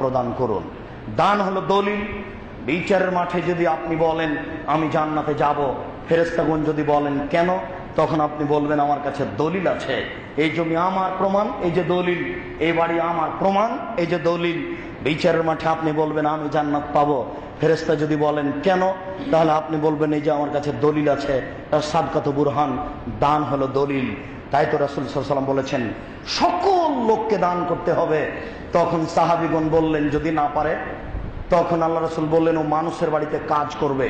প্রদান করুন। দান হলো দলিল। বিচারের মাঠে যদি আপনি বলেন আমি জান্নাতে যাব, ফেরেশতাগণ যদি বলেন কেন, তখন আপনি বলবেন আমার কাছে দলিল আছে, এই জমি আমার প্রমাণ, এই যে দলিল, এই বাড়ি আমার প্রমাণ, এই যে দলিল। বিচারের মাঠে আপনি বলবেন আমি জান্নাত পাবো, ফেরেশতা যদি বলেন কেন, তাহলে আপনি বলবেন এই যে আমার কাছে দলিল আছে, সাদকাত বুরহান, দান হলো দলিল। তাই তো রাসূল সাল্লাল্লাহু আলাইহি ওয়াসাল্লাম বলেছেন সকল লোককে দান করতে হবে। তখন সাহাবীগণ বললেন যদি না পারে, তখন আল্লাহ রাসূল বললেন ও মানুষের বাড়িতে কাজ করবে,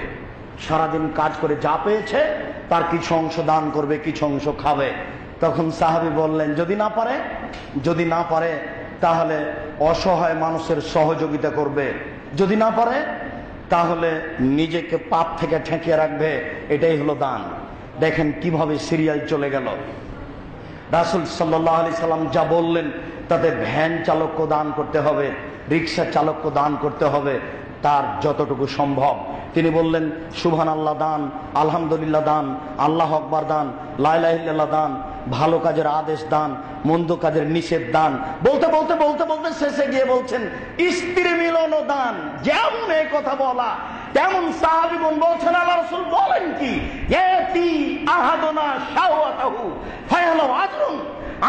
সারাদিন কাজ করে যা পেয়েছে তার কিছু অংশ দান করবে, কিছু অংশ খাবে। তখন সাহাবী বললেন যদি না পারে, যদি না পারে তাহলে অসহায় মানুষের সহযোগিতা করবে, যদি না পারে তাহলে নিজেকে পাপ থেকে ঠেকিয়ে রাখবে, এটাই হলো দান। দেখেন কিভাবে সিরিয়াল চলে গেল। রাসূল সাল্লাল্লাহু আলাইহি সাল্লাম যা বললেন তাতে ভ্যান চালককে দান করতে হবে, রিক্সা চালককে দান করতে হবে, তার যতটুকু সম্ভব। তিনি বললেন সুবহানাল্লাহ দান, আলহামদুলিল্লাহ দান, আল্লাহ আকবার দান, লা ইলাহা ইল্লাল্লাহ দান, ভালো কাজের আদেশ দান, মন্দ কাজের নিষেধ দান। বলতে বলতে বলতে বলতে শেষে গিয়ে বলছেন স্ত্রী মিলনও দান। যেমন এই কথা বলা তেমন সাহাবীগণ বলছেন আল্লাহ রাসূল বলেন কি, ইয়াতি আহাদুনা শাওয়াতাহু ফায়ালাউ আজরুন,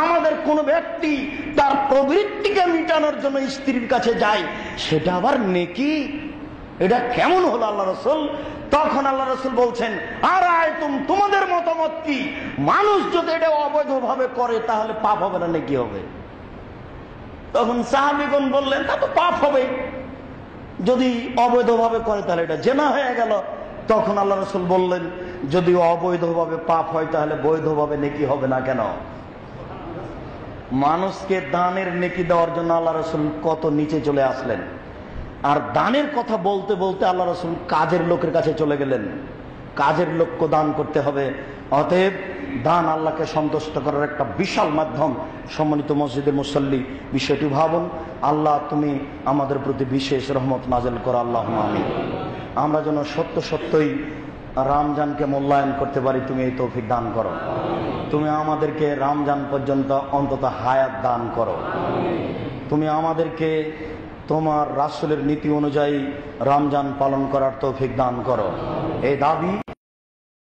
আমাদের কোন ব্যক্তি তার প্রবৃত্তিকে মিটানোর জন্য স্ত্রীর কাছে যায়, সেটা আবার নেকি? এটা কেমন হলো আল্লাহ রাসূল? তখন আল্লাহ রাসূল বলছেন আর আয়তুম, তোমাদের মতামত কি? মানুষ যদি এটা অবৈধভাবে করে তাহলে পাপ হবে না নেকি হবে? তখন সাহাবীগণ বললেন তা তো পাপ হবে, যদি অবৈধভাবে করে তাহলে এটা জেনা হয়ে গেল। তখন আল্লাহ রাসূল বললেন যদি অবৈধভাবে পাপ হয় তাহলে বৈধভাবে নেকি হবে না কেন? মানুষকে দানের নেকি দেওয়ার জন্য আল্লাহ রাসূল কত নিচে চলে আসলেন। আর দানের কথা বলতে বলতে আল্লাহ রাসূল কাজের লোকের কাছে চলে গেলেন। কাজের লোককে দান করতে হবে। অতএব দান আল্লাহকে সন্তুষ্ট করার একটা বিশাল মাধ্যম। সম্মানিত মসজিদের মুসল্লি, বিষয়টি ভাবুন। আল্লাহ তুমি আমাদের প্রতি বিশেষ রহমত নাযিল করো, আল্লাহুম্মা আমিন। আমরা যেন সত্য সত্যই রমজানকে মূল্যায়ন করতে পারি, তুমি এই তৌফিক দান করো। তুমি আমাদেরকে রমজান পর্যন্ত অন্তত হায়াত দান করো। তুমি আমাদেরকে তোমার রাসূলের নীতি অনুযায়ী রমজান পালন করার তৌফিক দান করো। এই দাবি